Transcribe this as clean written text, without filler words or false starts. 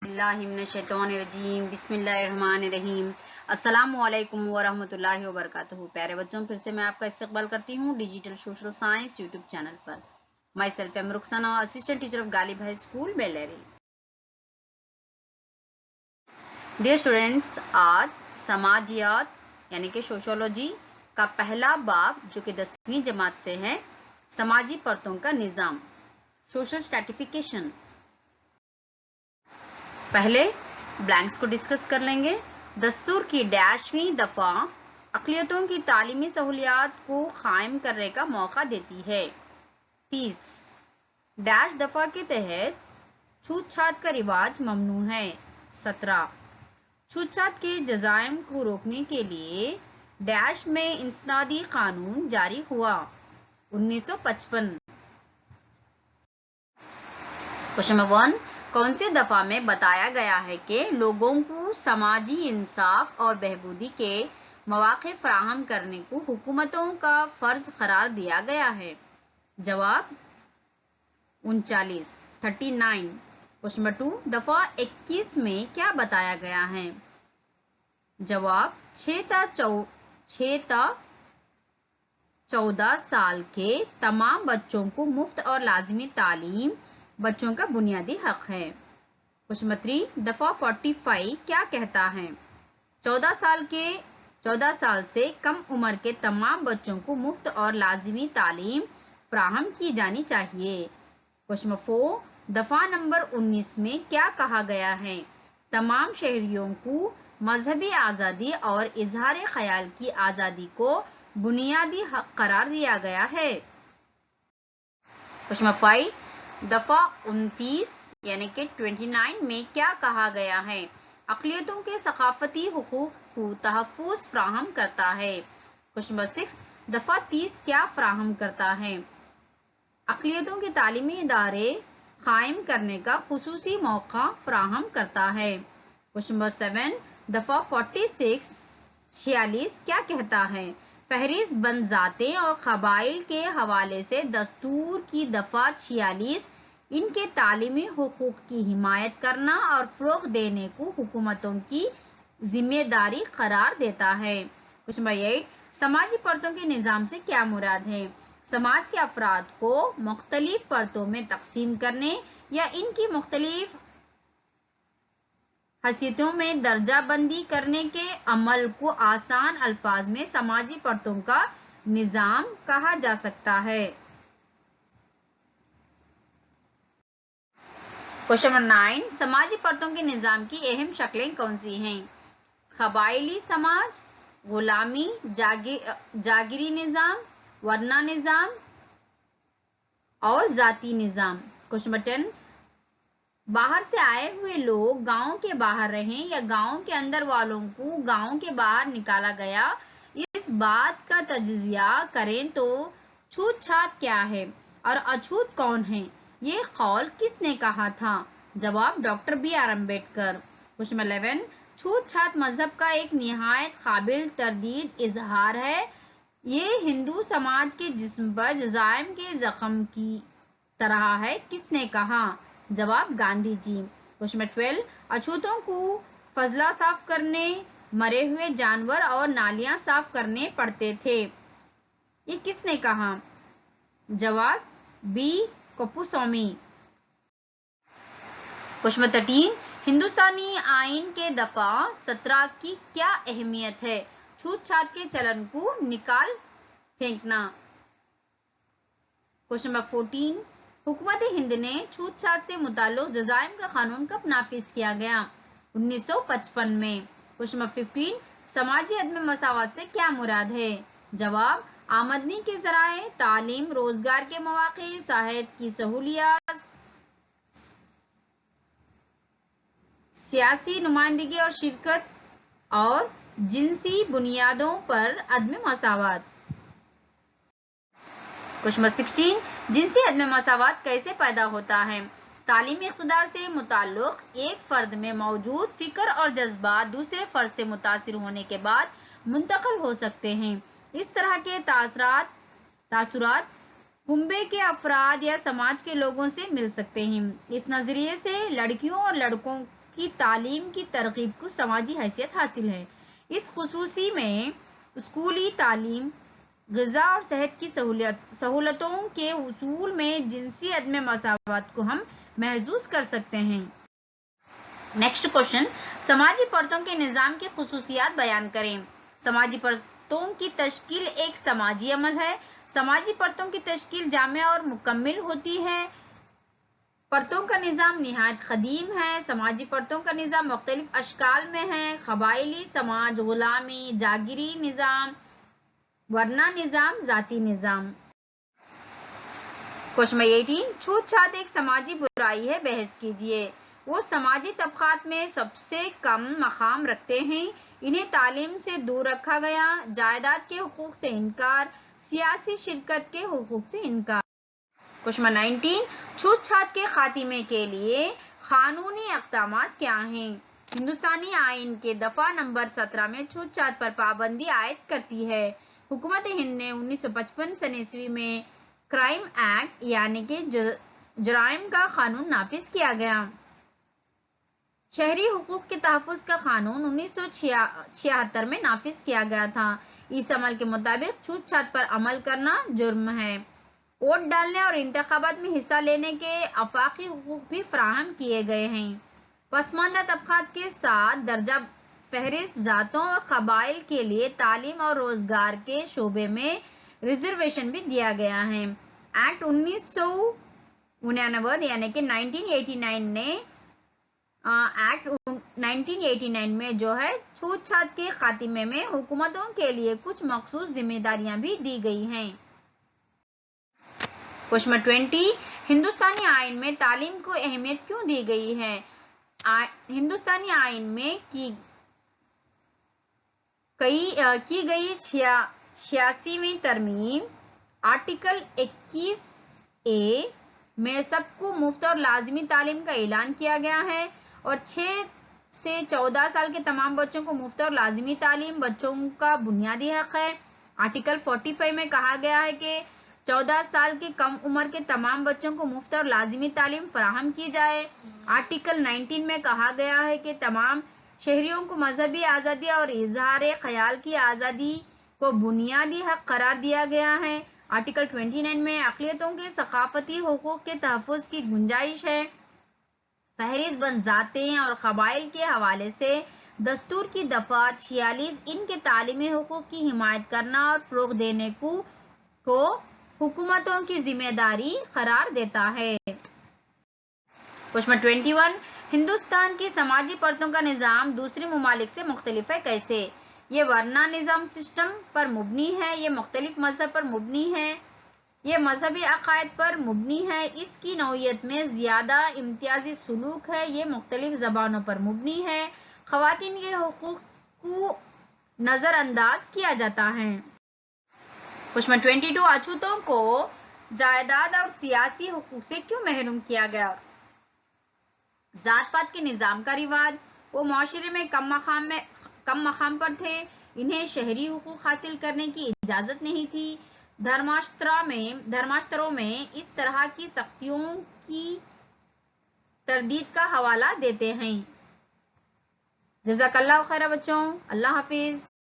बिस्मिल्लाहिर्रहमानिर्रहीम बिस्मिल्लाहिर्रहमानिर्रहीम अस्सलामुअलैकुम वरहमतुल्लाहि वबरकातुहू। प्यारे बच्चों, फिर से मैं आपका इस्तकबाल करती हूँ digital social science YouTube channel पर। Myself M Rukhsana, assistant teacher of Ghalib high school Bellary. Dear students, आज समाजियात यानी कि सोशोलॉजी का पहला बाब जो कि 10वीं जमात से है, समाजी परतों का निज़ाम, सोशल स्ट्रैटिफिकेशन। पहले ब्लैंक्स को डिस्कस कर लेंगे। दस्तूर की 10वीं दफा अक़लियतों की तालीमी सहूलियात को कायम करने का मौका देती है। 30 डैश दफा के तहत छूत-छात का रिवाज ममनू है। 17 छूत-छात के जजाइम को रोकने के लिए डैश में इंसदादी कानून जारी हुआ। 1955। क्वेश्चन नंबर 1, कौन सी दफा में बताया गया है कि लोगों को समाजी इंसाफ और बहबूदी के मौके फराहम करने को हुकूमतों का फर्ज करार दिया गया है? जवाब 39। क्वेश्चन नंबर 2, दफा 21 में क्या बताया गया है? जवाब 6 ta 14 साल के तमाम बच्चों को मुफ्त और लाजिमी तालीम बच्चों का बुनियादी हक है। क्वेश्चन नंबर 3, दफा 45 क्या कहता है? 14 साल से कम उम्र के तमाम बच्चों को मुफ्त और लाजिमी तालीम फराहम की जानी चाहिए। क्वेश्चन नंबर 4, दफा नंबर 19 में क्या कहा गया है? तमाम शहरियों को मजहबी आज़ादी और इजहार ख्याल की आज़ादी को बुनियादी हक करार दिया गया है। क्वेश्चन नंबर 5, दफा 29 यानी कि 29 में क्या कहा गया है? अक़लियतों के सकाफती हुकूक को तहफ़्फ़ुज़ फराहम करता है। क्वेश्चन नंबर 6, दफा 30 क्या फराहम करता है? अक़लियतों के तालीमी इदारे कायम करने का खुसूसी मौका फराहम करता है। क्वेश्चन नंबर 7, दफा 46 क्या कहता है? फहरिस्त बंद ज़ातें और क़बाइल के हवाले से दस्तूर की दफा 46 इनके तालीमी हुकूक की हिमायत करना और फ़रोग़ देने को हुकूमतों की जिम्मेदारी करार देता है। क्वेश्चन नंबर 8, समाजी परतों के निज़ाम से क्या मुराद है? समाज के अफराद को मुख्तलिफ परतों में तकसीम करने या इनकी मुख्तलिफ हैसियतों में दर्जा बंदी करने के अमल को आसान अल्फाज में समाजी परतों का निज़ाम कहा जा सकता है। क्वेश्चन नंबर 9, समाजी परतों के निज़ाम की अहम शक्लें कौन सी हैं? क़बाइली समाज, गुलामी, जागिरी निज़ाम, वरना निज़ाम और ज़ाती निज़ाम। क्वेश्चन नंबर 10, बाहर से आए हुए लोग गांव के बाहर रहें या गांव के अंदर वालों को गांव के बाहर निकाला गया, इस बात का तजिया करें तो छूत-छात क्या है और अछूत कौन है? ये कौल किसने कहा था? जवाब doctor B.R. Ambedkar. Question number 11, छूत-छात मजहब का एक निहायत काबिल तरदीद इजहार है। ये हिंदू समाज के जिस्म पर जजाइम के जख्म की तरह है, किसने कहा? जवाब गांधी जी। क्वेश्चन नंबर 12, अछूतों को फजला साफ करने, मरे हुए जानवर और नालियां साफ करने पड़ते थे, ये किसने कहा? जवाब B. कुप्पुस्वामी। क्वेश्चन नंबर 13, हिंदुस्तानी आइन के दफा 17 की क्या अहमियत है? छूत-छात के चलन को निकाल फेंकना। क्वेश्चन नंबर 14, हुकूमत हिंद ने छूत-छात से मुताल्लिक़ जजाइम का कानून कब नाफिज किया गया? 1955 में। क्वेश्चन नंबर 15, समाजी अदम मसावत से क्या मुराद है? जवाब आमदनी के ज़राए, तालीम, रोजगार के मौके, सेहत की सहूलियत, सियासी नुमाइंदगी और शिरकत और जिनसी बुनियादों पर अदम मसावत। क्वेश्चन नंबर 16, जिनसी अदम मसावत कैसे पैदा होता है? तालीमी इक़्तिदार से मुताल्लिक़ एक फ़र्द में मौजूद फ़िक्र और जज्बात दूसरे फ़र्द से मुतासिर होने के बाद मुंतक़िल हो सकते हैं। इस तरह के तासुरात कुंबे के अफराद या समाज के लोगों से मिल सकते हैं। इस नज़रिए से लड़कियों और लड़कों کی تعلیم کی ترغیب کو سماجی حیثیت حاصل ہے۔ اس خصوصی میں اسکولی تعلیم، غذا اور صحت کی سہولتوں کے حصول میں جنسی عدم مساوات کو ہم محسوس کر سکتے ہیں۔ نیکسٹ کوشچن، سماجی پرتوں کے نظام کی خصوصیات بیان کریں۔ سماجی پرتوں کی تشکیل ایک سماجی عمل ہے۔ سماجی پرتوں کی تشکیل جامع اور مکمل ہوتی ہے۔ پرتوں کا نظام نہایت قدیم ہے۔ سماجی پرتوں کا نظام مختلف اشکال میں ہے: قبائلی سماج، غلامی، جاگیری نظام، ورنہ نظام، ذاتی نظام۔ کوشچن 18، چھوت چھات ایک سماجی برائی ہے، بحث کیجیے۔ وہ سماجی طبقات میں سب سے کم مقام رکھتے ہیں، انہیں تعلیم سے دور رکھا گیا، جائیداد کے حقوق سے انکار، سیاسی شرکت کے حقوق سے انکار۔ کوشچن 19، چھوت چھات کے خاتمے کے لیے قانونی اقدامات کیا ہیں؟ ہندوستانی آئین کے دفعہ نمبر 17 میں چھوت چھات پر پابندی عائد کرتی ہے۔ حکومت ہند نے 1955 میں کرائم ایکٹ یعنی کہ جرائم کا قانون نافذ کیا گیا۔ شہری حقوق کے تحفظ کا قانون 1976 میں نافذ کیا گیا تھا۔ اس عمل کے مطابق چھوت چھات پر عمل کرنا جرم ہے۔ ووٹ ڈالنے اور انتخابات میں حصہ لینے کے آفاقی حقوق بھی فراہم کیے گئے ہیں۔ پسماندہ طبقات کے ساتھ درجہ فہرست ذاتوں اور قبائل کے لیے تعلیم اور روزگار کے شعبے میں ریزرویشن بھی دیا گیا ہے۔ ایکٹ 1989 یعنی کہ 1989 نے ایکٹ 1989 میں جو ہے چھوت چھات کے خاتمے میں حکومتوں کے لیے کچھ مخصوص ذمہ داریاں بھی دی گئی ہیں۔ کوشچن 20، ہندوستانی آئین میں تعلیم کو اہمیت کیوں دی گئی ہے؟ ہندوستانی آئین میں کی گئی 86ویں ترمیم آرٹیکل 21A میں سب کو مفت اور لازمی تعلیم کا اعلان کیا گیا ہے اور 6 سے 14 سال کے تمام بچوں کو مفت اور لازمی تعلیم بچوں کا بنیادی حق ہے۔ آرٹیکل 45 میں کہا گیا ہے کہ 14 سال کے کم عمر کے تمام بچوں کو مفت اور لازمی تعلیم فراہم کی جائے۔ آرٹیکل 19 میں کہا گیا ہے کہ تمام شہریوں کو مذہبی آزادی اور اظہار خیال کی آزادی کو بنیادی حق قرار دیا گیا ہے۔ آرٹیکل 29 میں اقلیتوں کے ثقافتی حقوق کے تحفظ کی گنجائش ہے۔ فہرست بند ذاتیں اور قبائل کے حوالے سے دستور کی دفعہ 46 ان کے تعلیمی حقوق کی حمایت کرنا اور فروغ دینے کو حکومتوں کی ذمہ داری قرار دیتا ہے۔ کوشچن 21، ہندوستان کی سماجی پرتوں کا نظام دوسرے ممالک سے مختلف ہے، کیسے؟ یہ ورنہ نظام سسٹم پر مبنی ہے، یہ مختلف مذہب پر مبنی ہے، یہ مذہبی عقائد پر مبنی ہے، اس کی نوعیت میں زیادہ امتیازی سلوک ہے، یہ مختلف زبانوں پر مبنی ہے، خواتین کے حقوق کو نظر انداز کیا جاتا ہے۔ کوشچن 22، اچھوتوں کو جائیداد اور سیاسی حقوق سے کیوں محروم کیا گیا؟ ذات پات کے نظام کا رواج، وہ معاشرے میں کم مقام پر تھے، انہیں شہری حقوق حاصل کرنے کی اجازت نہیں تھی۔ دھرماشتروں میں اس طرح کی سختیوں کی تردید کا حوالہ دیتے ہیں۔ جزاک اللہ خیر بچوں، اللہ حافظ۔